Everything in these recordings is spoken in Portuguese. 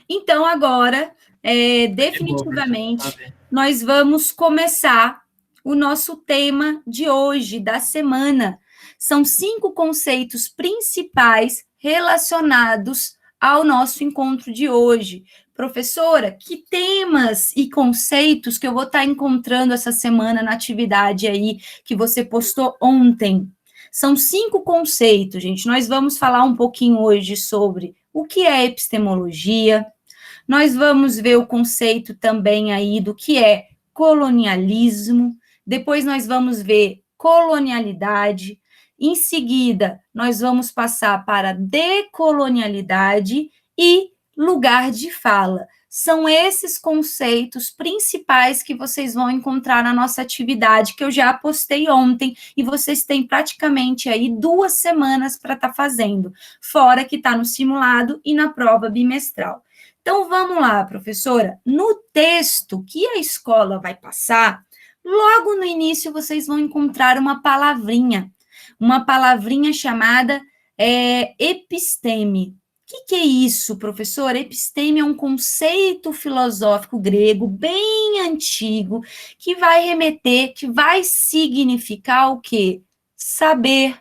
Então, agora, Chegou, professora, tá definitivamente, vendo? nós vamos começar o nosso tema de hoje, da semana. São 5 conceitos principais relacionados ao nosso encontro de hoje. Professora, que temas e conceitos que eu vou estar encontrando essa semana na atividade aí que você postou ontem? São 5 conceitos, gente. Nós vamos falar um pouquinho hoje sobre o que é epistemologia. Nós vamos ver o conceito também aí do que é colonialismo. Depois nós vamos ver colonialidade. Em seguida, nós vamos passar para decolonialidade e lugar de fala. São esses conceitos principais que vocês vão encontrar na nossa atividade, que eu já postei ontem, e vocês têm praticamente aí 2 semanas para estar fazendo, fora que está no simulado e na prova bimestral. Então, vamos lá, professora. No texto que a escola vai passar, logo no início vocês vão encontrar uma palavrinha chamada episteme. O que é isso, professor? Episteme é um conceito filosófico grego bem antigo que vai remeter, que vai significar o quê? Saber,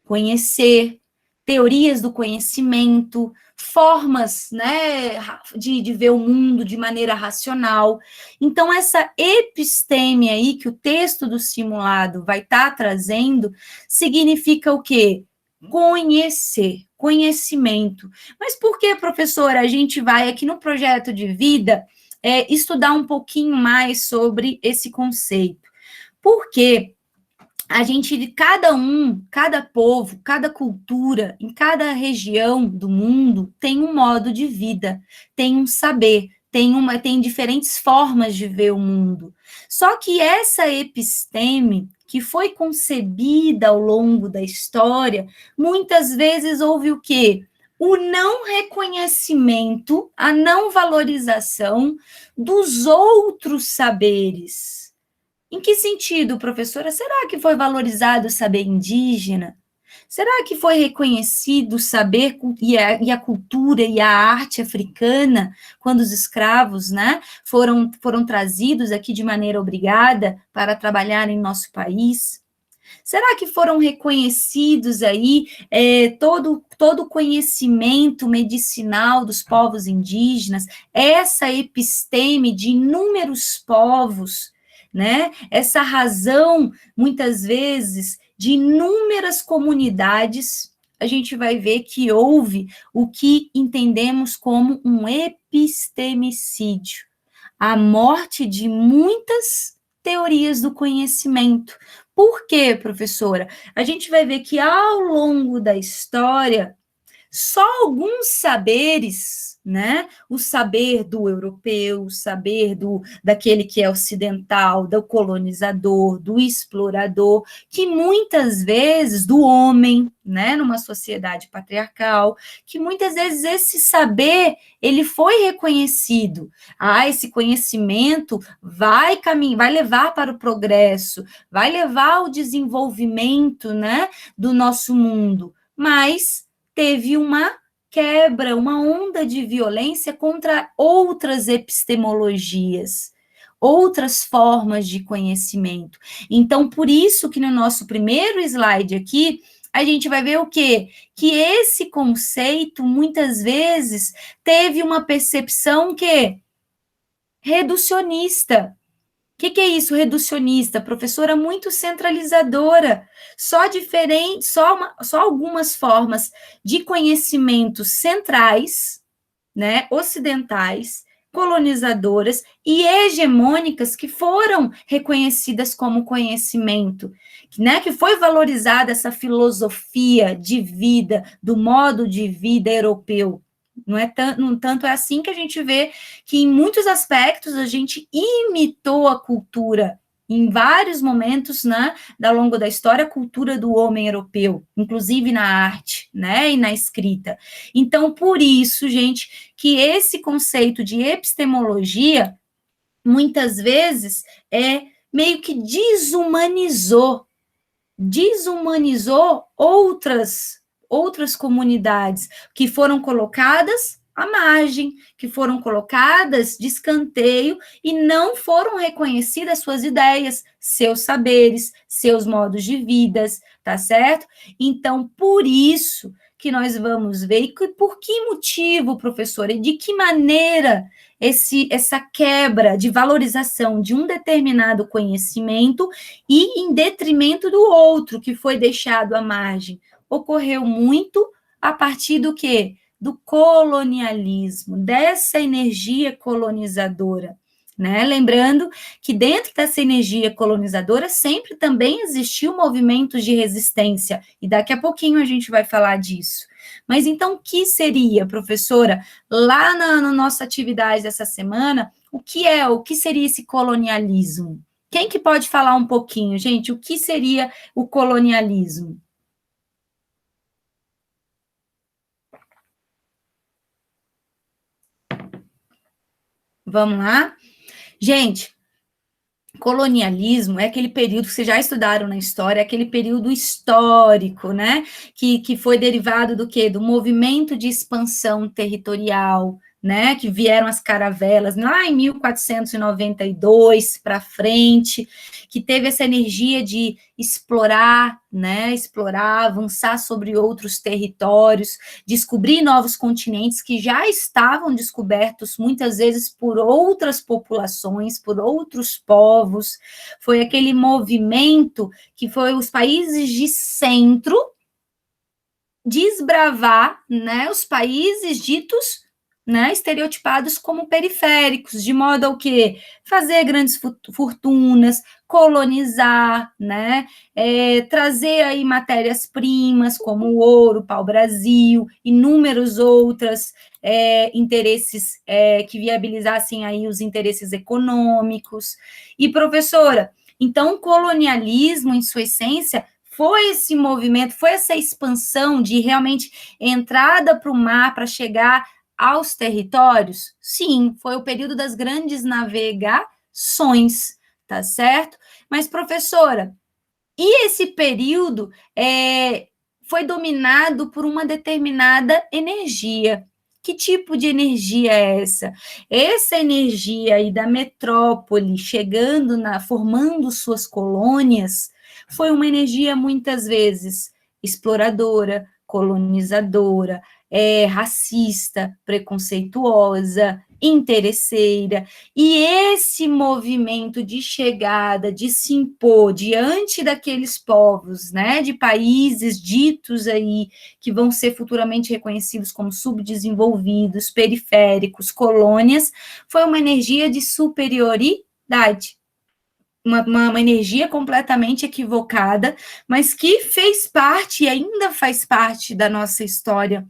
conhecer, teorias do conhecimento, formas, né, de ver o mundo de maneira racional. Então, essa episteme aí que o texto do simulado vai estar trazendo, significa o quê? Conhecer, conhecimento. Mas por que, professora, a gente vai aqui no projeto de vida estudar um pouquinho mais sobre esse conceito? Porque a gente, cada povo, cada cultura, em cada região do mundo, tem um modo de vida, tem um saber, tem diferentes formas de ver o mundo. Só que essa episteme, que foi concebida ao longo da história, muitas vezes houve o quê? O não reconhecimento, a não valorização dos outros saberes. Em que sentido, professora? Será que foi valorizado o saber indígena? Será que foi reconhecido o saber e a cultura e a arte africana quando os escravos, né, foram trazidos aqui de maneira obrigada para trabalhar em nosso país? Será que foram reconhecidos aí todo o conhecimento medicinal dos povos indígenas, essa episteme de inúmeros povos, né? Essa razão, muitas vezes, de inúmeras comunidades, a gente vai ver que houve o que entendemos como um epistemicídio, a morte de muitas teorias do conhecimento. Por quê, professora? A gente vai ver que ao longo da história, só alguns saberes, né? O saber do europeu, o saber daquele que é ocidental, do colonizador, do explorador, que muitas vezes do homem, né? Numa sociedade patriarcal, que muitas vezes esse saber ele foi reconhecido. Ah, esse conhecimento vai levar para o progresso, vai levar ao desenvolvimento, né? Do nosso mundo, mas teve uma quebra, uma onda de violência contra outras epistemologias, outras formas de conhecimento. Então, por isso que no nosso primeiro slide aqui, a gente vai ver o quê? Que esse conceito, muitas vezes, teve uma percepção que reducionista. O que é isso, reducionista? Professora muito centralizadora, só algumas formas de conhecimento centrais, né, ocidentais, colonizadoras e hegemônicas que foram reconhecidas como conhecimento, né, que foi valorizada essa filosofia de vida, do modo de vida europeu. Não é tanto é assim que a gente vê que em muitos aspectos a gente imitou a cultura em vários momentos, né, ao longo da história, a cultura do homem europeu, inclusive na arte, né, e na escrita. Então, por isso, gente, que esse conceito de epistemologia, muitas vezes, meio que desumanizou outras comunidades que foram colocadas à margem, que foram colocadas de escanteio e não foram reconhecidas suas ideias, seus saberes, seus modos de vidas, tá certo? Então, por isso que nós vamos ver, e por que motivo, professora, e de que maneira essa quebra de valorização de um determinado conhecimento e em detrimento do outro, que foi deixado à margem, ocorreu muito a partir do quê? Do colonialismo, dessa energia colonizadora, né? Lembrando que dentro dessa energia colonizadora sempre também existiu movimentos de resistência, e daqui a pouquinho a gente vai falar disso. Mas então, o que seria, professora, lá na nossa atividade dessa semana, o que seria esse colonialismo? Quem que pode falar um pouquinho, gente? O que seria o colonialismo? Vamos lá? Gente, colonialismo é aquele período que vocês já estudaram na história, é aquele período histórico, né? Que foi derivado do quê? Do movimento de expansão territorial, né? Que vieram as caravelas lá em 1492 para frente, que teve essa energia de explorar, né? Explorar, avançar sobre outros territórios, descobrir novos continentes que já estavam descobertos muitas vezes por outras populações, por outros povos. Foi aquele movimento que foi os países de centro desbravar, né, os países ditos, né, estereotipados como periféricos, de modo ao quê? Fazer grandes fortunas, colonizar, né, trazer aí matérias-primas como o ouro, pau-brasil, inúmeros outros interesses que viabilizassem aí os interesses econômicos. E, professora, então, o colonialismo, em sua essência, foi esse movimento, foi essa expansão de realmente entrada para o mar para chegar aos territórios? Sim, foi o período das grandes navegações, tá certo? Mas, professora, e esse período foi dominado por uma determinada energia. Que tipo de energia é essa? Essa energia aí da metrópole chegando formando suas colônias, foi uma energia muitas vezes exploradora, colonizadora, racista, preconceituosa, interesseira, e esse movimento de chegada, de se impor diante daqueles povos, né, de países ditos aí, que vão ser futuramente reconhecidos como subdesenvolvidos, periféricos, colônias, foi uma energia de superioridade. Uma energia completamente equivocada, mas que fez parte e ainda faz parte da nossa história.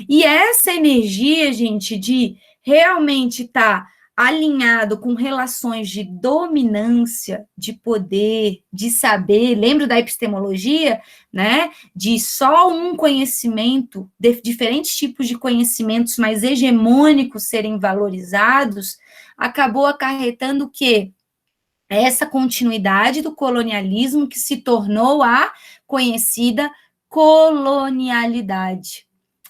E essa energia, gente, de realmente estar alinhado com relações de dominância, de poder, de saber, lembra da epistemologia, né? De só um conhecimento, de diferentes tipos de conhecimentos mais hegemônicos serem valorizados, acabou acarretando o quê? Essa continuidade do colonialismo que se tornou a conhecida colonialidade.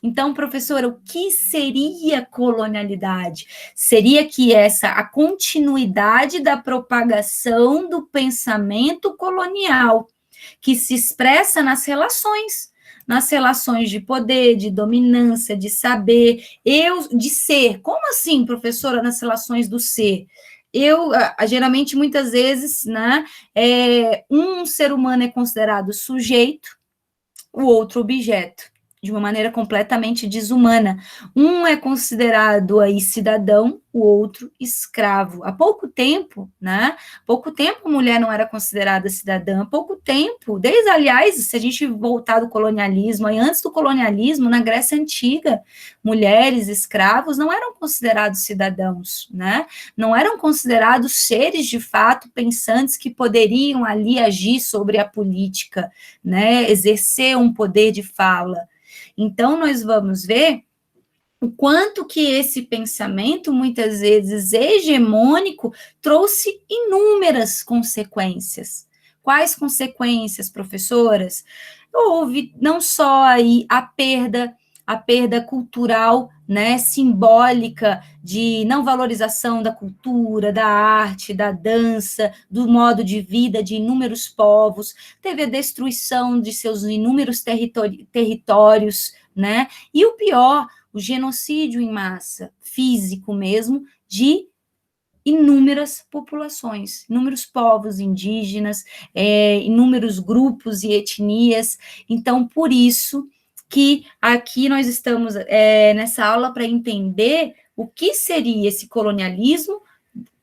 Então, professora, o que seria colonialidade? Seria que a continuidade da propagação do pensamento colonial, que se expressa nas relações de poder, de dominância, de saber, de ser. Como assim, professora, nas relações do ser? Geralmente, muitas vezes, né, um ser humano é considerado sujeito, o outro objeto, de uma maneira completamente desumana. Um é considerado aí cidadão, o outro escravo. Há pouco tempo, né? Pouco tempo a mulher não era considerada cidadã, pouco tempo, desde, aliás, se a gente voltar do colonialismo, aí antes do colonialismo, na Grécia Antiga, mulheres, escravos, não eram considerados cidadãos, né? Não eram considerados seres, de fato, pensantes que poderiam ali agir sobre a política, né? Exercer um poder de fala. Então, nós vamos ver o quanto que esse pensamento, muitas vezes hegemônico, trouxe inúmeras consequências. Quais consequências, professoras? Houve não só aí a perda cultural né, simbólica de não valorização da cultura, da arte, da dança, do modo de vida de inúmeros povos, teve a destruição de seus inúmeros territórios, né, e o pior, o genocídio em massa, físico mesmo, de inúmeras populações, inúmeros povos indígenas, inúmeros grupos e etnias. Então, por isso que aqui nós estamos nessa aula para entender o que seria esse colonialismo,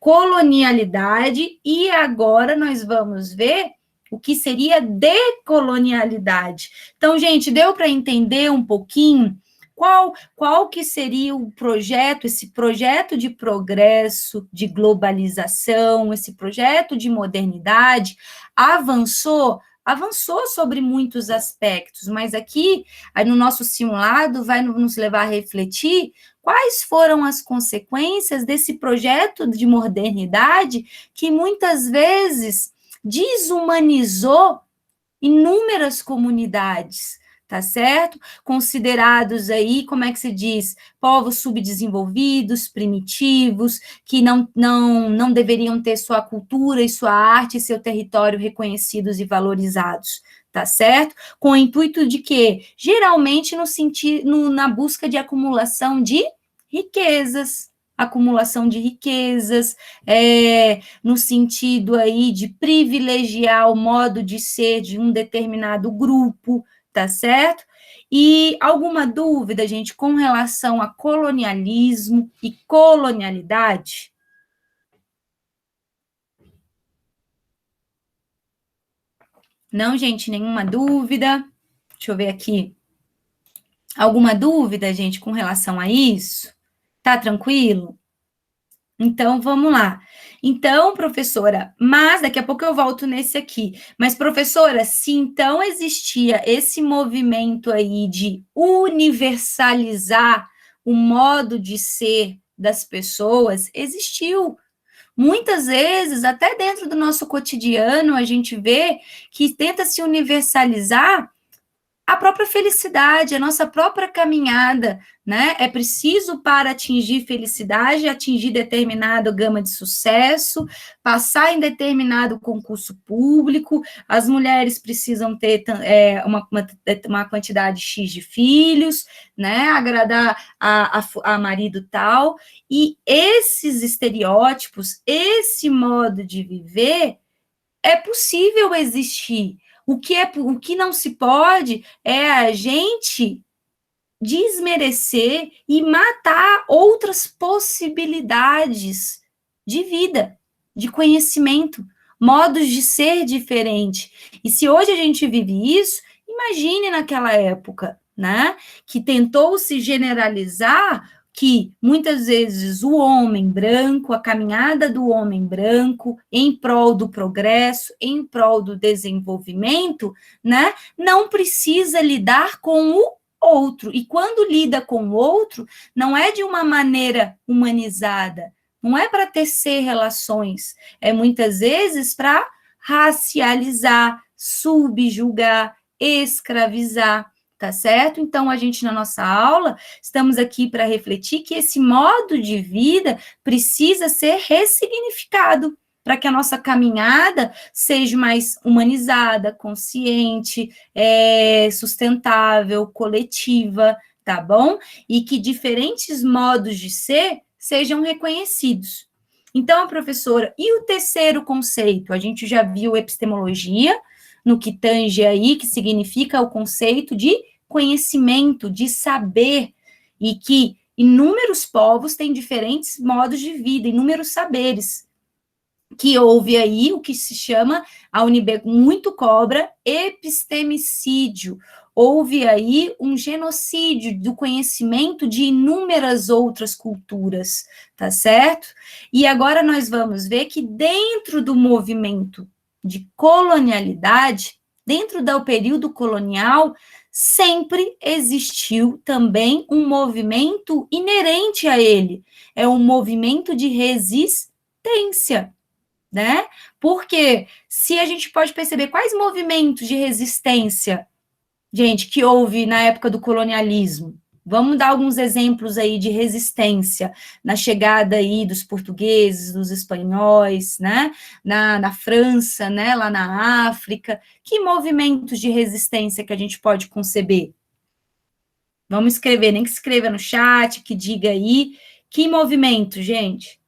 colonialidade, e agora nós vamos ver o que seria decolonialidade. Então, gente, deu para entender um pouquinho qual que seria o projeto, esse projeto de progresso, de globalização, esse projeto de modernidade, avançou sobre muitos aspectos, mas aqui, no nosso simulado, vai nos levar a refletir quais foram as consequências desse projeto de modernidade que muitas vezes desumanizou inúmeras comunidades, tá certo? Considerados aí, como é que se diz, povos subdesenvolvidos, primitivos, que não deveriam ter sua cultura e sua arte e seu território reconhecidos e valorizados, tá certo? Com o intuito de quê? Geralmente na busca de acumulação de riquezas, no sentido aí de privilegiar o modo de ser de um determinado grupo, tá certo? E alguma dúvida, gente, com relação a colonialismo e colonialidade? Não, gente, nenhuma dúvida. Deixa eu ver aqui. Alguma dúvida, gente, com relação a isso? Tá tranquilo? Então, vamos lá. Então, professora, mas daqui a pouco eu volto nesse aqui. Mas, professora, se então existia esse movimento aí de universalizar o modo de ser das pessoas, existiu. Muitas vezes, até dentro do nosso cotidiano, a gente vê que tenta se universalizar a própria felicidade, a nossa própria caminhada, né? É preciso, para atingir felicidade, atingir determinada gama de sucesso, passar em determinado concurso público, as mulheres precisam ter uma quantidade X de filhos, né? Agradar a marido tal, e esses estereótipos, esse modo de viver, é possível existir. O que não se pode é a gente desmerecer e matar outras possibilidades de vida, de conhecimento, modos de ser diferente. E se hoje a gente vive isso, imagine naquela época, né? Que tentou se generalizar que muitas vezes o homem branco, a caminhada do homem branco em prol do progresso, em prol do desenvolvimento, né, não precisa lidar com o outro. E quando lida com o outro, não é de uma maneira humanizada, não é para tecer relações, é muitas vezes para racializar, subjugar, escravizar. Tá certo? Então, a gente, na nossa aula, estamos aqui para refletir que esse modo de vida precisa ser ressignificado para que a nossa caminhada seja mais humanizada, consciente, sustentável, coletiva, tá bom? E que diferentes modos de ser sejam reconhecidos. Então, professora, e o terceiro conceito? A gente já viu epistemologia, no que tange aí, que significa o conceito de conhecimento, de saber, e que inúmeros povos têm diferentes modos de vida, inúmeros saberes, que houve aí o que se chama, a UNB muito cobra, epistemicídio. Houve aí um genocídio do conhecimento de inúmeras outras culturas, tá certo? E agora nós vamos ver que dentro do movimento de colonialidade, dentro do período colonial, sempre existiu também um movimento inerente a ele, é um movimento de resistência, né? Porque se a gente pode perceber quais movimentos de resistência, gente, que houve na época do colonialismo, Vamos dar alguns exemplos aí de resistência na chegada aí dos portugueses, dos espanhóis, né? Na França, né? Lá na África. Que movimentos de resistência que a gente pode conceber? Vamos escrever, nem que escreva no chat, que diga aí. Que movimento, gente?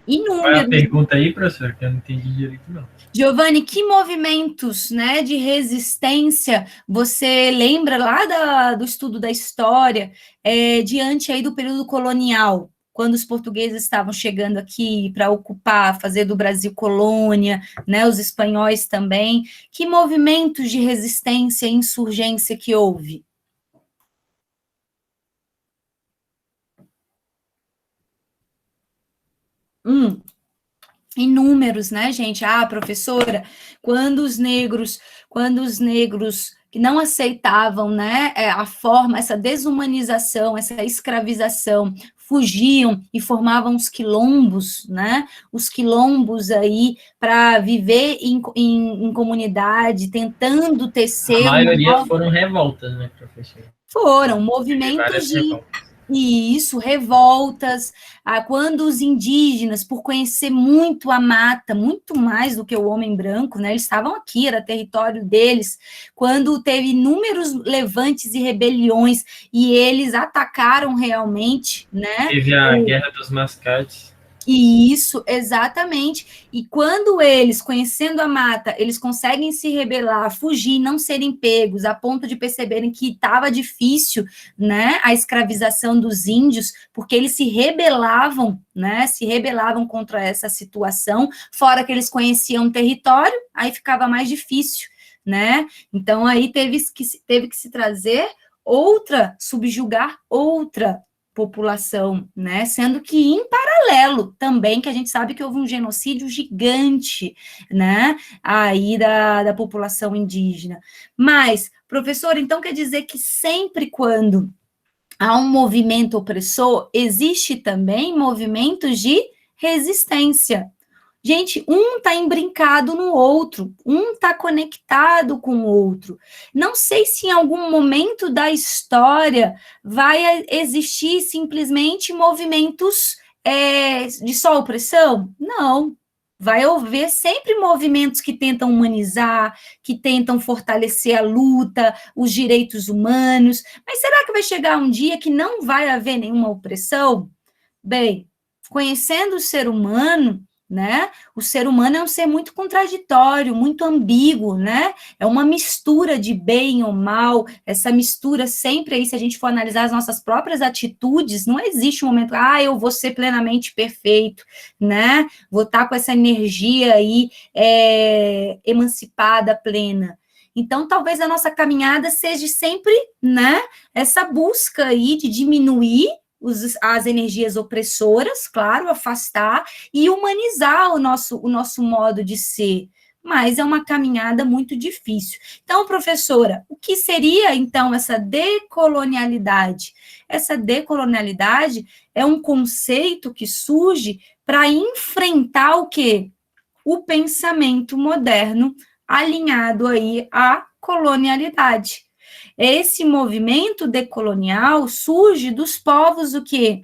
Inúmeros. Qual é a pergunta aí, professor? Que eu não entendi direito, não. Giovanni, que movimentos, né, de resistência você lembra lá do estudo da história, diante aí do período colonial, quando os portugueses estavam chegando aqui para ocupar, fazer do Brasil colônia, né, os espanhóis também, que movimentos de resistência e insurgência que houve? Inúmeros, né, gente? Ah, professora, quando os negros que não aceitavam, né, a forma, essa desumanização, essa escravização, fugiam e formavam os quilombos, né? Os quilombos aí para viver em comunidade, tentando tecer. A maioria foram revoltas, né, professor? Foram movimentos de revoltas. Isso, revoltas, quando os indígenas, por conhecer muito a mata, muito mais do que o homem branco, né, eles estavam aqui, era território deles, quando teve inúmeros levantes e rebeliões, e eles atacaram realmente, né? Teve a Guerra dos Mascates. Isso, exatamente. E quando eles, conhecendo a mata, eles conseguem se rebelar, fugir, não serem pegos, a ponto de perceberem que estava difícil, né, a escravização dos índios, porque eles se rebelavam, né, se rebelavam contra essa situação, fora que eles conheciam o território, aí ficava mais difícil, né? Então aí teve que se trazer subjugar outra população, né? Sendo que em paralelo também, que a gente sabe que houve um genocídio gigante, né? Aí da população indígena. Mas, professor, então quer dizer que sempre quando há um movimento opressor, existe também movimentos de resistência. Gente, um está embrincado no outro, um está conectado com o outro. Não sei se em algum momento da história vai existir simplesmente movimentos de só opressão. Não. Vai haver sempre movimentos que tentam humanizar, que tentam fortalecer a luta, os direitos humanos. Mas será que vai chegar um dia que não vai haver nenhuma opressão? Bem, conhecendo o ser humano, né? O ser humano é um ser muito contraditório, muito ambíguo, né? É uma mistura de bem ou mal, essa mistura sempre aí, se a gente for analisar as nossas próprias atitudes, não existe um momento, eu vou ser plenamente perfeito, né? Vou estar com essa energia aí emancipada, plena. Então, talvez a nossa caminhada seja sempre, né? Essa busca aí de diminuir as energias opressoras, claro, afastar e humanizar o nosso modo de ser. Mas é uma caminhada muito difícil. Então, professora, o que seria, então, essa decolonialidade? Essa decolonialidade é um conceito que surge para enfrentar o quê? O pensamento moderno alinhado aí à colonialidade. Esse movimento decolonial surge dos povos o quê?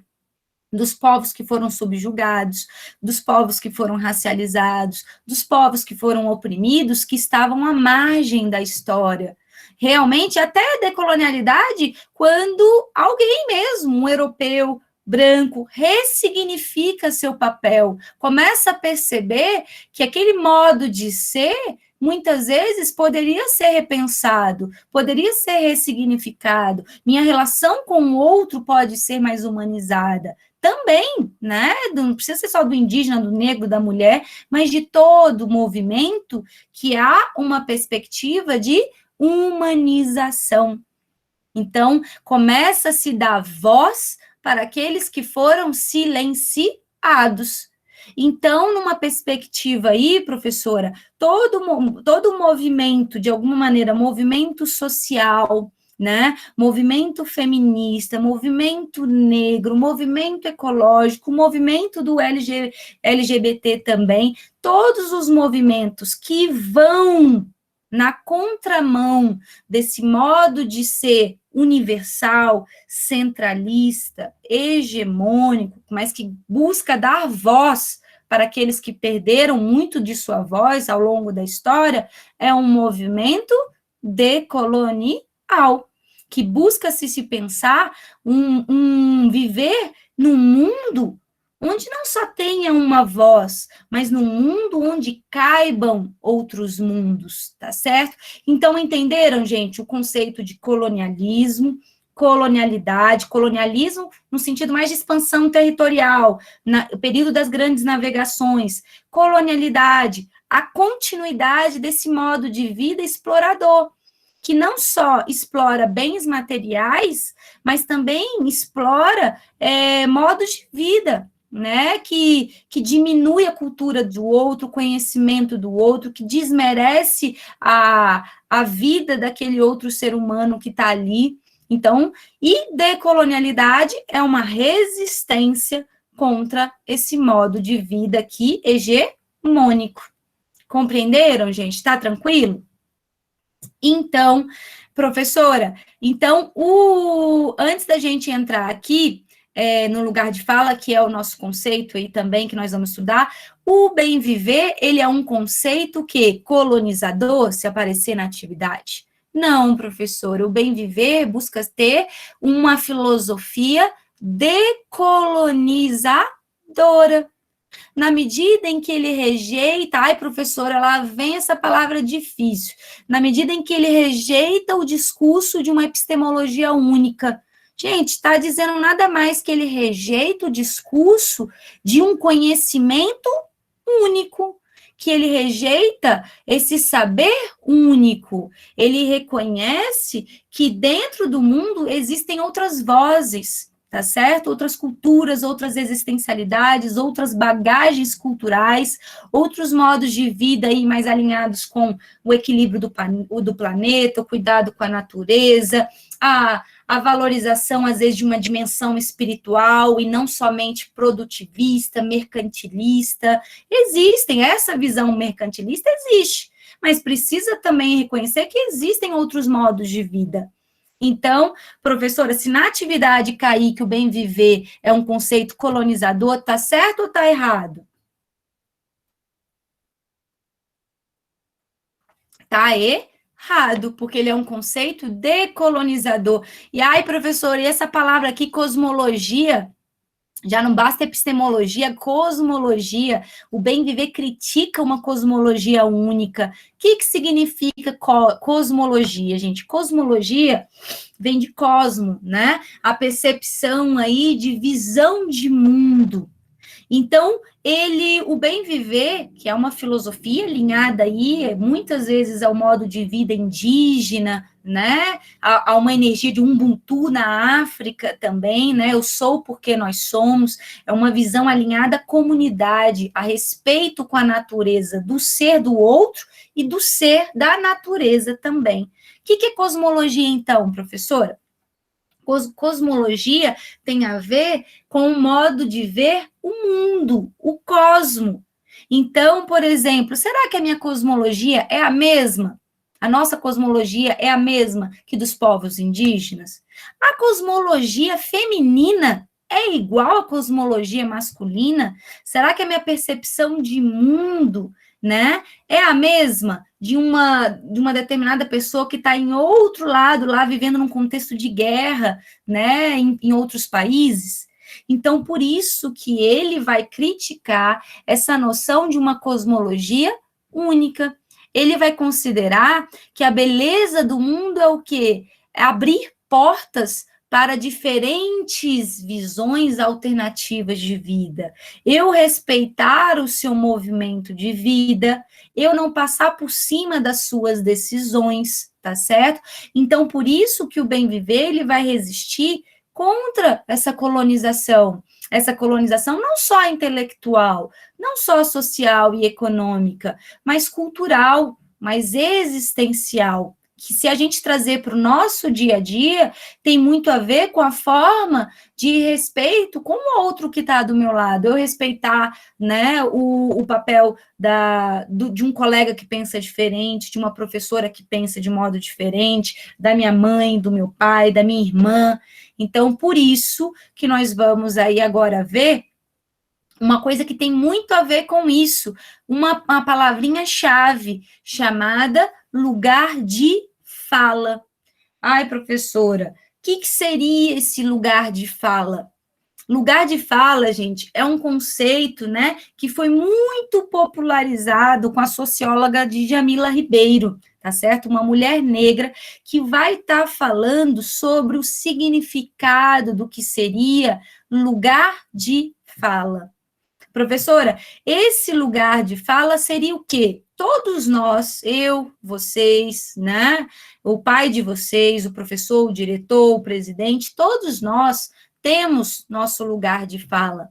Dos povos que foram subjugados, dos povos que foram racializados, dos povos que foram oprimidos, que estavam à margem da história. Realmente, até a decolonialidade, quando alguém mesmo, um europeu, branco, ressignifica seu papel, começa a perceber que aquele modo de ser muitas vezes poderia ser repensado, poderia ser ressignificado, minha relação com o outro pode ser mais humanizada. Também, né? Não precisa ser só do indígena, do negro, da mulher, mas de todo o movimento que há uma perspectiva de humanização. Então, começa a se dar voz para aqueles que foram silenciados. Então, numa perspectiva aí, professora, todo movimento, de alguma maneira, movimento social, né? Movimento feminista, movimento negro, movimento ecológico, movimento do LGBT também, todos os movimentos que vão, na contramão desse modo de ser universal, centralista, hegemônico, mas que busca dar voz para aqueles que perderam muito de sua voz ao longo da história, é um movimento decolonial, que busca se pensar viver num mundo onde não só tenha uma voz, mas num mundo onde caibam outros mundos, tá certo? Então, entenderam, gente, o conceito de colonialismo, colonialidade, colonialismo no sentido mais de expansão territorial, no período das grandes navegações, colonialidade, a continuidade desse modo de vida explorador, que não só explora bens materiais, mas também explora modos de vida, né, que diminui a cultura do outro, o conhecimento do outro, que desmerece a vida daquele outro ser humano que está ali. Então, e decolonialidade é uma resistência contra esse modo de vida aqui hegemônico. Compreenderam, gente? Está tranquilo? Então, professora, então, antes da gente entrar aqui, no lugar de fala, que é o nosso conceito aí também, que nós vamos estudar, o bem viver, ele é um conceito que colonizador, se aparecer na atividade? Não, professora, o bem viver busca ter uma filosofia decolonizadora. Na medida em que ele rejeita, ai, professora, lá vem essa palavra difícil, na medida em que ele rejeita o discurso de uma epistemologia única. Gente, está dizendo nada mais que ele rejeita o discurso de um conhecimento único, que ele rejeita esse saber único, ele reconhece que dentro do mundo existem outras vozes, tá certo? Outras culturas, outras existencialidades, outras bagagens culturais, outros modos de vida aí mais alinhados com o equilíbrio do planeta, o cuidado com a natureza, a valorização, às vezes, de uma dimensão espiritual e não somente produtivista, mercantilista. Existem, essa visão mercantilista existe, mas precisa também reconhecer que existem outros modos de vida. Então, professora, se na atividade cair que o bem viver é um conceito colonizador, tá certo ou tá errado? Tá errado, porque ele é um conceito decolonizador. E aí, professora, e essa palavra aqui, cosmologia, já não basta epistemologia, cosmologia. O bem viver critica uma cosmologia única. O que significa cosmologia, gente? Cosmologia vem de cosmo, né? A percepção aí de visão de mundo. Então, o bem viver, que é uma filosofia alinhada aí, muitas vezes ao modo de vida indígena, né, a uma energia de Ubuntu na África também, né, eu sou porque nós somos, é uma visão alinhada à comunidade, a respeito com a natureza do ser do outro e do ser da natureza também. O que é cosmologia, então, professora? Cosmologia tem a ver com o modo de ver o mundo, o cosmo. Então, por exemplo, será que a minha cosmologia é a mesma? A nossa cosmologia é a mesma que dos povos indígenas? A cosmologia feminina é igual à cosmologia masculina? Será que a minha percepção de mundo, né, é a mesma de uma determinada pessoa que está em outro lado, lá vivendo num contexto de guerra, né, em outros países? Então, por isso que ele vai criticar essa noção de uma cosmologia única. Ele vai considerar que a beleza do mundo é o quê? É abrir portas para diferentes visões alternativas de vida. Eu respeitar o seu movimento de vida, eu não passar por cima das suas decisões, tá certo? Então, por isso que o bem viver, ele vai resistir contra essa colonização não só intelectual, não só social e econômica, mas cultural, mas existencial, que se a gente trazer para o nosso dia a dia, tem muito a ver com a forma de respeito com o outro que está do meu lado. Eu respeitar, né, o papel de um colega que pensa diferente, de uma professora que pensa de modo diferente, da minha mãe, do meu pai, da minha irmã. Então, por isso que nós vamos aí agora ver uma coisa que tem muito a ver com isso, uma palavrinha-chave chamada lugar de fala. Ai, professora, o que seria esse lugar de fala? Lugar de fala, gente, é um conceito, né, que foi muito popularizado com a socióloga Djamila Ribeiro, tá certo? Uma mulher negra que vai estar falando sobre o significado do que seria lugar de fala. Professora, esse lugar de fala seria o quê? Todos nós, eu, vocês, né? O pai de vocês, o professor, o diretor, o presidente, todos nós temos nosso lugar de fala.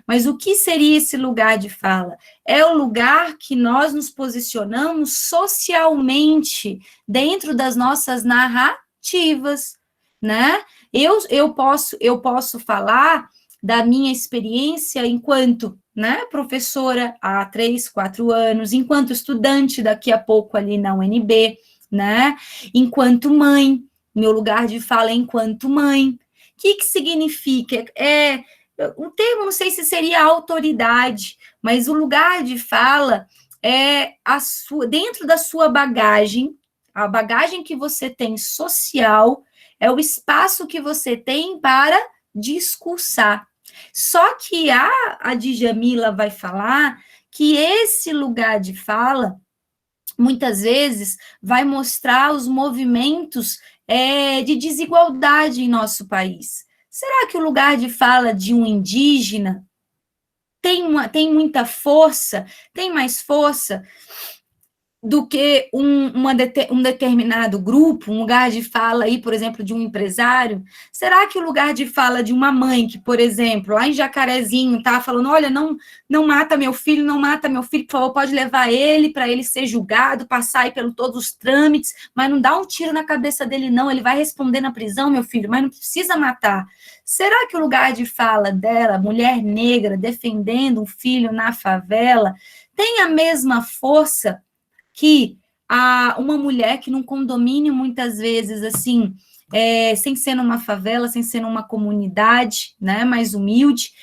Mas o que seria esse lugar de fala? É o lugar que nós nos posicionamos socialmente dentro das nossas narrativas, né? Eu posso falar da minha experiência enquanto, né, professora há 3, 4 anos, enquanto estudante daqui a pouco ali na UNB, né, enquanto mãe, meu lugar de fala é enquanto mãe. O que significa? O termo, não sei se seria autoridade, mas o lugar de fala é dentro da sua bagagem, a bagagem que você tem social, é o espaço que você tem para discursar. Só que a Djamila vai falar que esse lugar de fala, muitas vezes, vai mostrar os movimentos de desigualdade em nosso país. Será que o lugar de fala de um indígena tem muita força, tem mais força do que um determinado grupo, um lugar de fala aí, por exemplo, de um empresário? Será que o lugar de fala de uma mãe que, por exemplo, lá em Jacarezinho, tá falando, olha, não mata meu filho, não mata meu filho, por favor, pode levar ele para ele ser julgado, passar aí pelo todos os trâmites, mas não dá um tiro na cabeça dele, não, ele vai responder na prisão, meu filho, mas não precisa matar. Será que o lugar de fala dela, mulher negra, defendendo um filho na favela, tem a mesma força que uma mulher que num condomínio, muitas vezes, assim, sem ser numa favela, sem ser numa comunidade, né, mais humilde,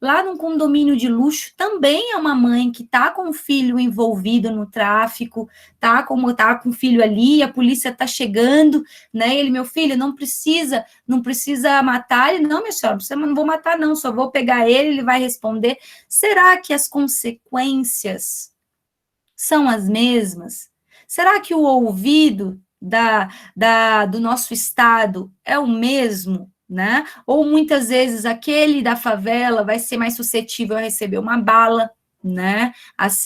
lá num condomínio de luxo, também é uma mãe que está com o filho envolvido no tráfico, tá com o filho ali, a polícia está chegando, né, ele, meu filho, não precisa matar ele, não, minha senhora, não vou matar não, só vou pegar ele vai responder. Será que as consequências são as mesmas? Será que o ouvido do nosso Estado é o mesmo, né? Ou muitas vezes aquele da favela vai ser mais suscetível a receber uma bala, né?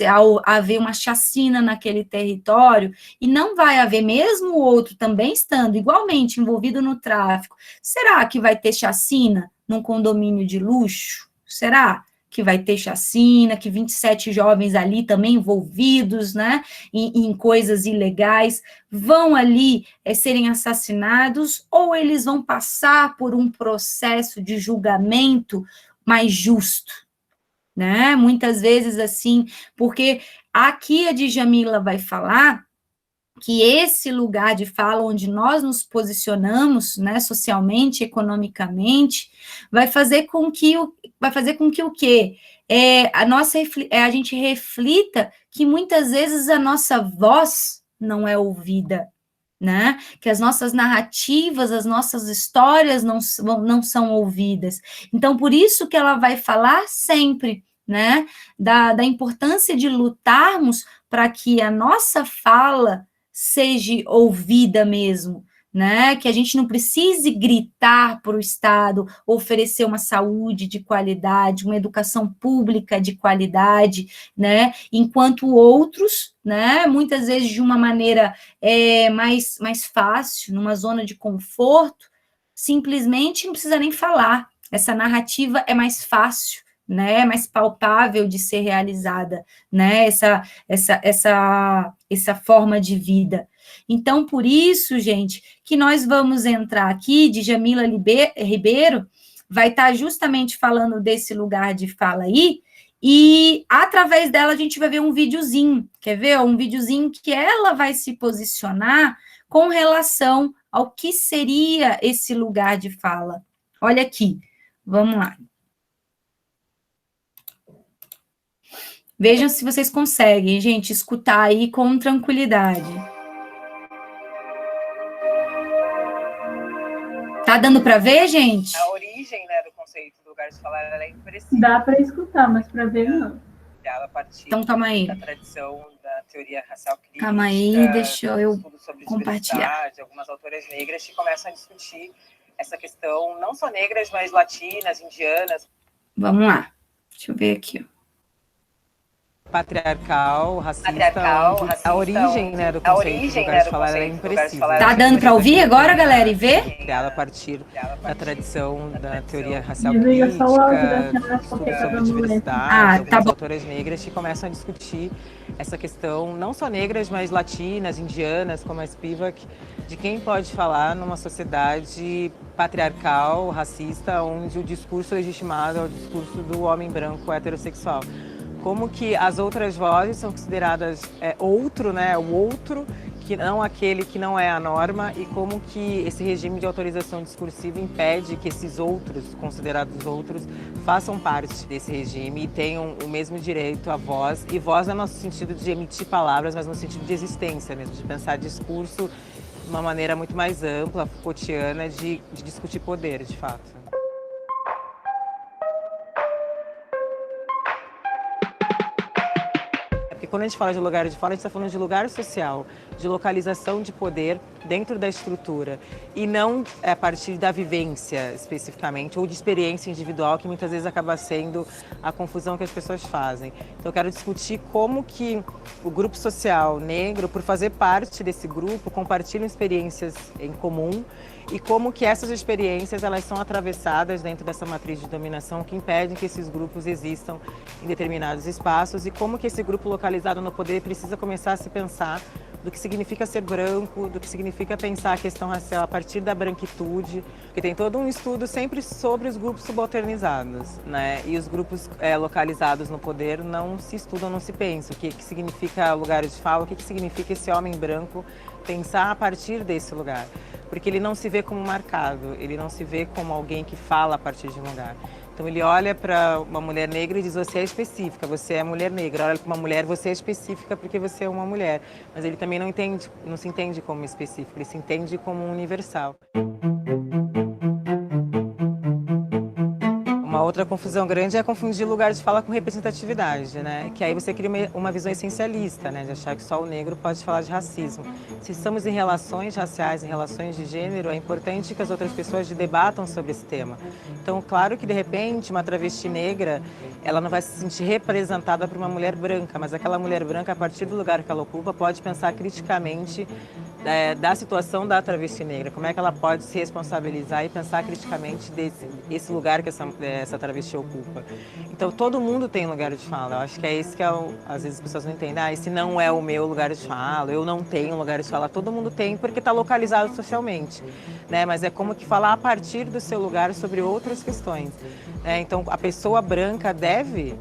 Ao haver uma chacina naquele território, e não vai haver, mesmo o outro também estando igualmente envolvido no tráfico, será que vai ter chacina num condomínio de luxo? Será que vai ter chacina, que 27 jovens ali também envolvidos, né, em coisas ilegais, vão ali serem assassinados, ou eles vão passar por um processo de julgamento mais justo, né, muitas vezes assim, porque aqui a Djamila vai falar que esse lugar de fala onde nós nos posicionamos, né, socialmente, economicamente, vai fazer com que o quê? A gente reflita que muitas vezes a nossa voz não é ouvida, né? Que as nossas narrativas, as nossas histórias não são ouvidas. Então, por isso que ela vai falar sempre, né, da importância de lutarmos para que a nossa fala seja ouvida mesmo, né? Que a gente não precise gritar para o Estado, oferecer uma saúde de qualidade, uma educação pública de qualidade, né? Enquanto outros, né? Muitas vezes de uma maneira mais fácil, numa zona de conforto, simplesmente não precisa nem falar. Essa narrativa é mais fácil, né, mais palpável de ser realizada, né, essa forma de vida. Então, por isso, gente, que nós vamos entrar aqui, de Jamila Ribeiro, vai estar justamente falando desse lugar de fala aí, e através dela a gente vai ver um videozinho, quer ver? Um videozinho que ela vai se posicionar com relação ao que seria esse lugar de fala. Olha aqui, vamos lá. Vejam se vocês conseguem, gente, escutar aí com tranquilidade. Tá dando para ver, gente? A origem, né, do conceito do lugar de falar ela é imprecisível. Dá para escutar, mas para ver não. Ela partir então, calma aí. da tradição da teoria racial crítica. Calma aí, deixa eu compartilhar. Algumas autoras negras que começam a discutir essa questão, não só negras, mas latinas, indianas. Vamos lá. Deixa eu ver aqui, ó. Patriarcal, racista, a origem, né, do conceito do lugar de falar é imprecisível. Tá dando para ouvir agora, galera, e ver? Ela a partir da tradição da teoria racial Desliga crítica, só o áudio da estudos sobre diversidade, tá bom. autoras negras que começam a discutir essa questão, não só negras, mas latinas, indianas, como a Spivak, de quem pode falar numa sociedade patriarcal, racista, onde o discurso legitimado é o discurso do homem branco heterossexual. Como que as outras vozes são consideradas outro, né, o outro, que não aquele que não é a norma, e como que esse regime de autorização discursiva impede que esses outros, considerados outros, façam parte desse regime e tenham o mesmo direito à voz, e voz não é no nosso sentido de emitir palavras, mas no sentido de existência mesmo, de pensar discurso de uma maneira muito mais ampla, Foucaultiana, de discutir poder, de fato. Quando a gente fala de lugar de fala, a gente está falando de lugar social, de localização de poder dentro da estrutura e não a partir da vivência especificamente ou de experiência individual, que muitas vezes acaba sendo a confusão que as pessoas fazem. Então eu quero discutir como que o grupo social negro, por fazer parte desse grupo, compartilham experiências em comum e como que essas experiências elas são atravessadas dentro dessa matriz de dominação que impede que esses grupos existam em determinados espaços e como que esse grupo localizado no poder precisa começar a se pensar do que significa ser branco, do que significa pensar a questão racial a partir da branquitude, porque tem todo um estudo sempre sobre os grupos subalternizados, né? E os grupos localizados no poder não se estudam, não se pensam. O que significa lugar de fala, o que significa esse homem branco pensar a partir desse lugar. Porque ele não se vê como marcado, ele não se vê como alguém que fala a partir de um lugar. Então ele olha para uma mulher negra e diz: você é específica, você é mulher negra. Olha para uma mulher, você é específica porque você é uma mulher. Mas ele também não se entende como específico, ele se entende como universal. Uma outra confusão grande é confundir lugar de fala com representatividade, né? Que aí você cria uma visão essencialista, né? De achar que só o negro pode falar de racismo. Se estamos em relações raciais, em relações de gênero, é importante que as outras pessoas debatam sobre esse tema. Então, claro que de repente uma travesti negra, ela não vai se sentir representada por uma mulher branca, mas aquela mulher branca, a partir do lugar que ela ocupa, pode pensar criticamente da situação da travesti negra, como é que ela pode se responsabilizar e pensar criticamente desse lugar que essa travesti ocupa. Então todo mundo tem lugar de fala, eu acho que é isso que às vezes as pessoas não entendem, esse não é o meu lugar de fala, eu não tenho lugar de fala, todo mundo tem porque está localizado socialmente, né? Mas é como que falar a partir do seu lugar sobre outras questões. Então a pessoa branca deve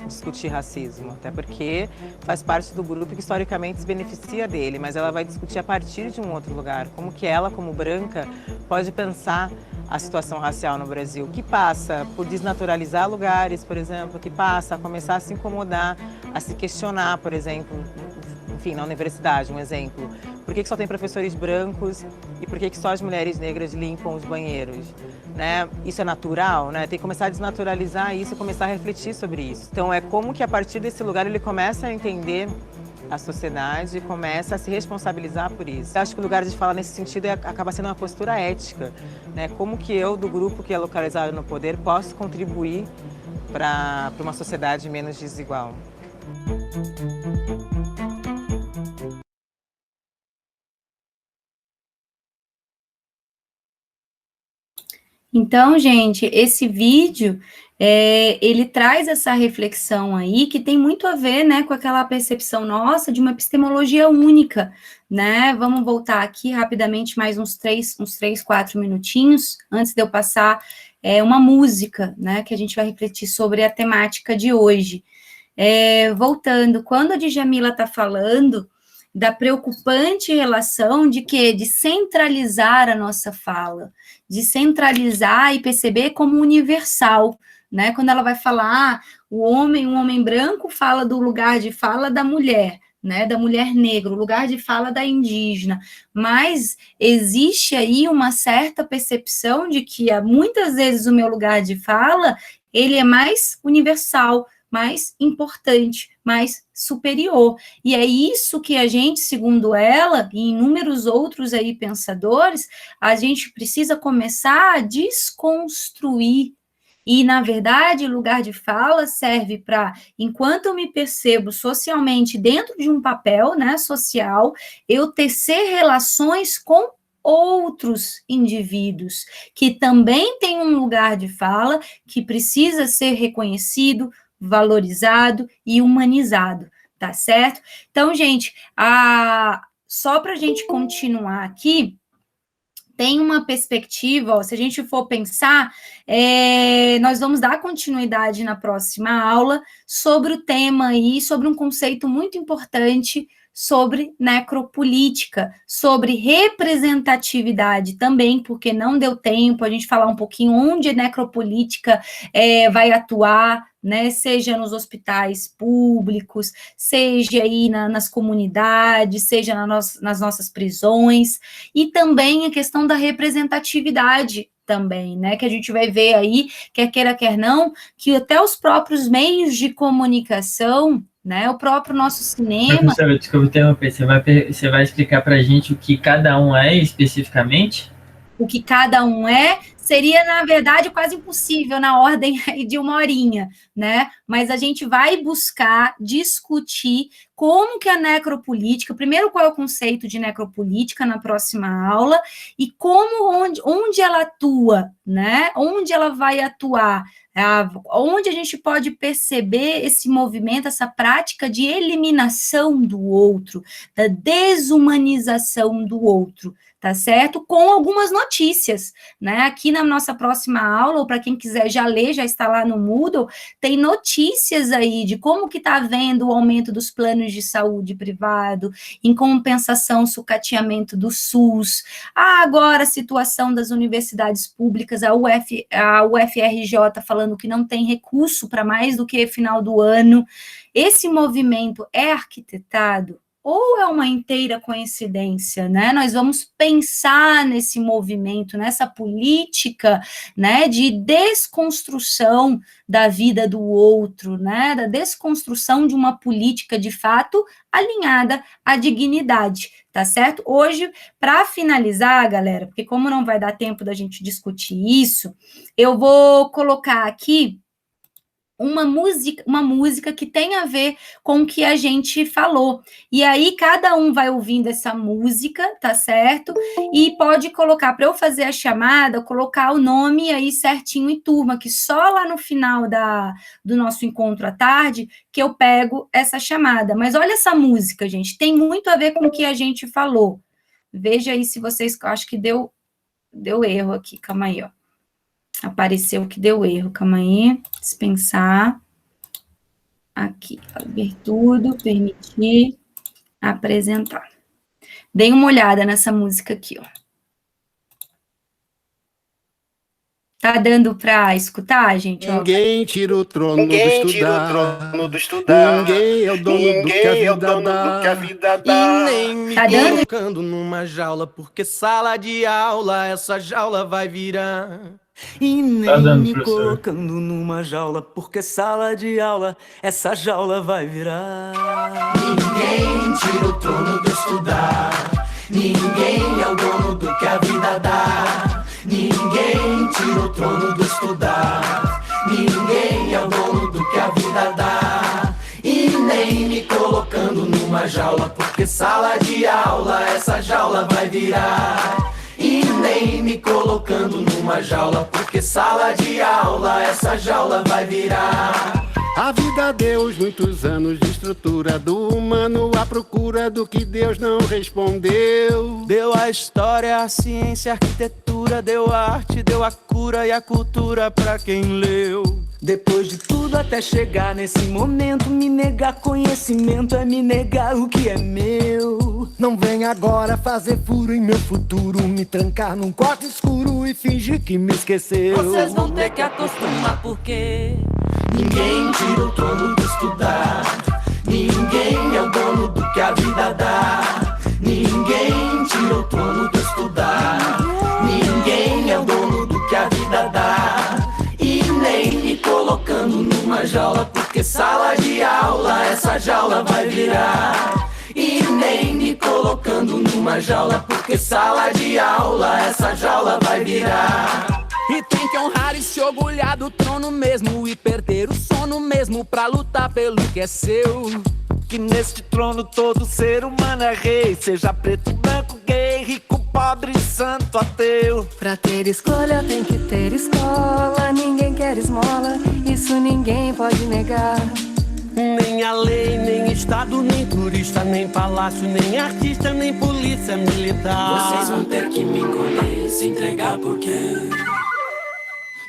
discutir racismo, até porque faz parte do grupo que historicamente se beneficia dele, mas ela vai discutir a partir de um outro lugar, como que ela, como branca, pode pensar a situação racial no Brasil, que passa por desnaturalizar lugares, por exemplo, que passa a começar a se incomodar, a se questionar, por exemplo, enfim, na universidade, um exemplo, por que só tem professores brancos e por que só as mulheres negras limpam os banheiros? Né? Isso é natural, né? Tem que começar a desnaturalizar isso e começar a refletir sobre isso. Então é como que a partir desse lugar ele começa a entender a sociedade e começa a se responsabilizar por isso. Eu acho que o lugar de fala nesse sentido acaba sendo uma postura ética, né? Como que eu, do grupo que é localizado no poder, posso contribuir para uma sociedade menos desigual. Então, gente, esse vídeo, ele traz essa reflexão aí, que tem muito a ver, né, com aquela percepção nossa de uma epistemologia única, né? Vamos voltar aqui rapidamente, mais uns 3, 4 minutinhos, antes de eu passar uma música, né, que a gente vai refletir sobre a temática de hoje. Voltando, quando a Djamila está falando da preocupante relação de quê? De centralizar a nossa fala, de centralizar e perceber como universal, né? Quando ela vai falar, um homem branco fala do lugar de fala da mulher, né? Da mulher negra, o lugar de fala da indígena, mas existe aí uma certa percepção de que muitas vezes o meu lugar de fala, ele é mais universal, mais importante, mais superior. E é isso que a gente, segundo ela, e inúmeros outros aí pensadores, a gente precisa começar a desconstruir. E, na verdade, o lugar de fala serve para, enquanto eu me percebo socialmente dentro de um papel, né, social, eu tecer relações com outros indivíduos que também têm um lugar de fala que precisa ser reconhecido, valorizado e humanizado, tá certo? Então, gente, só para a gente continuar aqui, tem uma perspectiva, ó, se a gente for pensar, nós vamos dar continuidade na próxima aula sobre o tema aí, sobre um conceito muito importante, sobre necropolítica, sobre representatividade também, porque não deu tempo a gente falar um pouquinho onde a necropolítica vai atuar, né, seja nos hospitais públicos, seja aí nas comunidades, seja nas nossas prisões, e também a questão da representatividade também, né, que a gente vai ver aí, quer queira, quer não, que até os próprios meios de comunicação, né, o próprio nosso cinema... Professora, desculpa interromper, você vai explicar para a gente o que cada um é especificamente? O que cada um seria, na verdade, quase impossível na ordem de uma horinha, né? Mas a gente vai buscar discutir como que a necropolítica, primeiro qual é o conceito de necropolítica na próxima aula, e onde ela atua, né? Onde ela vai atuar, onde a gente pode perceber esse movimento, essa prática de eliminação do outro, da desumanização do outro, tá certo? Com algumas notícias, né? Aqui na nossa próxima aula, ou para quem quiser já ler, já está lá no Moodle, tem notícias aí de como que está havendo o aumento dos planos de saúde privado, em compensação, sucateamento do SUS, agora a situação das universidades públicas, a UFRJ falando que não tem recurso para mais do que final do ano. Esse movimento é arquitetado ou é uma inteira coincidência, né? Nós vamos pensar nesse movimento, nessa política, né, de desconstrução da vida do outro, né, da desconstrução de uma política, de fato, alinhada à dignidade, tá certo? Hoje, para finalizar, galera, porque como não vai dar tempo da gente discutir isso, eu vou colocar aqui uma música que tem a ver com o que a gente falou. E aí, cada um vai ouvindo essa música, tá certo? E pode colocar, para eu fazer a chamada, colocar o nome aí certinho em turma, que só lá no final do nosso encontro à tarde que eu pego essa chamada. Mas olha essa música, gente, tem muito a ver com o que a gente falou. Veja aí se vocês... Acho que deu erro aqui, calma aí, ó. Apareceu que deu erro, calma aí, dispensar, aqui, ver tudo, permitir, apresentar. Dei uma olhada nessa música aqui, ó. Tá dando para escutar, gente? Ninguém tira o trono do estudar. Ninguém é o dono do que a vida dá. E nem me colocando numa jaula, porque sala de aula, essa jaula vai virar. E nem me colocando numa jaula, porque sala de aula, essa jaula vai virar. Ninguém tira o trono do estudar. Ninguém é o dono do que a vida dá. Ninguém tira o trono do estudar. Ninguém é o dono do que a vida dá. E nem me colocando numa jaula, porque sala de aula, essa jaula vai virar. E nem me colocando numa numa jaula, porque sala de aula essa jaula vai virar. A vida deu os muitos anos de estrutura do humano à procura do que Deus não respondeu. Deu a história, a ciência, a arquitetura, deu a arte, deu a cura e a cultura pra quem leu. Depois de tudo até chegar nesse momento, me negar conhecimento é me negar o que é meu. Não vem agora fazer furo em meu futuro, me trancar num quarto escuro e fingir que me esqueceu. Vocês vão ter que acostumar porque ninguém tira o trono de estudar. Ninguém é o dono do que a vida dá. Ninguém tira o trono de estudar. Ninguém é o dono do que a vida dá. E nem me colocando numa jaula, porque sala de aula essa jaula vai virar. E nem me colocando numa jaula, porque sala de aula essa jaula vai virar. E tem que honrar e se orgulhar do trono mesmo e perder o sono mesmo pra lutar pelo que é seu. Que neste trono todo ser humano é rei, seja preto, branco, gay, rico, pobre, santo, ateu. Pra ter escolha tem que ter escola, ninguém quer esmola, isso ninguém pode negar. Nem a lei, nem estado, nem turista, nem palácio, nem artista, nem polícia militar. Vocês vão ter que me encolher, se entregar porque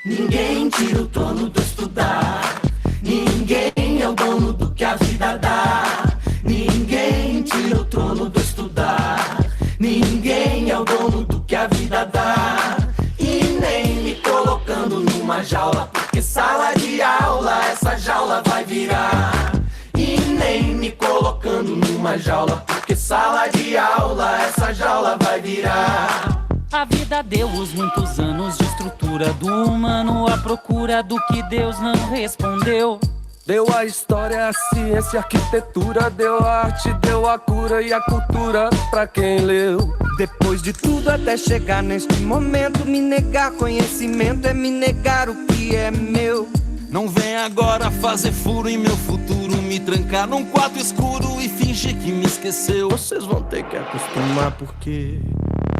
ninguém tira o trono do estudar. Ninguém é o dono do que a vida dá. Ninguém tira o trono do estudar. Ninguém é o dono do que a vida dá. E nem me colocando numa jaula, porque sala de aula essa jaula vai virar. E nem me colocando numa jaula, porque sala de aula essa jaula vai virar. a vida deu os muitos anos de estrutura do humano à procura do que Deus não respondeu. Deu a história, a ciência, a arquitetura, deu a arte, deu a cura e a cultura pra quem leu. Depois de tudo até chegar neste momento, me negar conhecimento é me negar o que é meu. Não vem agora fazer furo em meu futuro, me trancar num quarto escuro e fingir que me esqueceu. Vocês vão ter que acostumar porque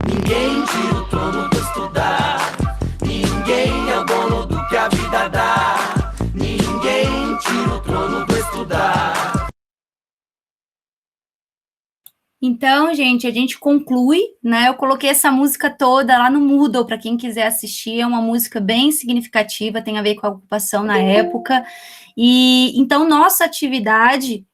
ninguém tira o trono de estudar. Ninguém é o dono do que a vida dá. Ninguém tira o trono do estudar. Então, gente, a gente conclui, né? Eu coloquei essa música toda lá no Moodle, para quem quiser assistir. É uma música bem significativa, tem a ver com a ocupação na época. E então, nossa atividade,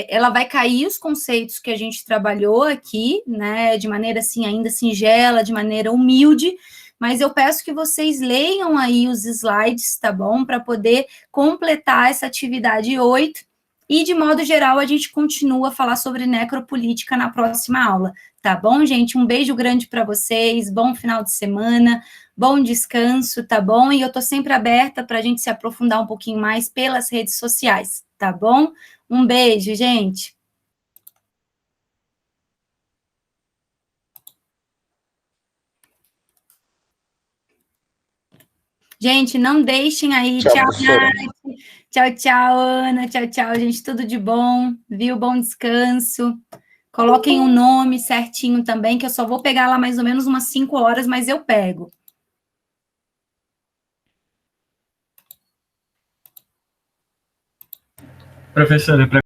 ela vai cair os conceitos que a gente trabalhou aqui, né? De maneira, assim, ainda singela, de maneira humilde. Mas eu peço que vocês leiam aí os slides, tá bom? Para poder completar essa atividade 8. E, de modo geral, a gente continua a falar sobre necropolítica na próxima aula, tá bom, gente? Um beijo grande para vocês, bom final de semana, bom descanso, tá bom? E eu tô sempre aberta para a gente se aprofundar um pouquinho mais pelas redes sociais, tá bom? Um beijo, gente! Gente, não deixem aí. Tchau, Nath. Tchau, tchau, Ana. Tchau, tchau, gente. Tudo de bom, viu? Bom descanso. Coloquem o nome certinho também, que eu só vou pegar lá mais ou menos umas 5 horas, mas eu pego. Professora,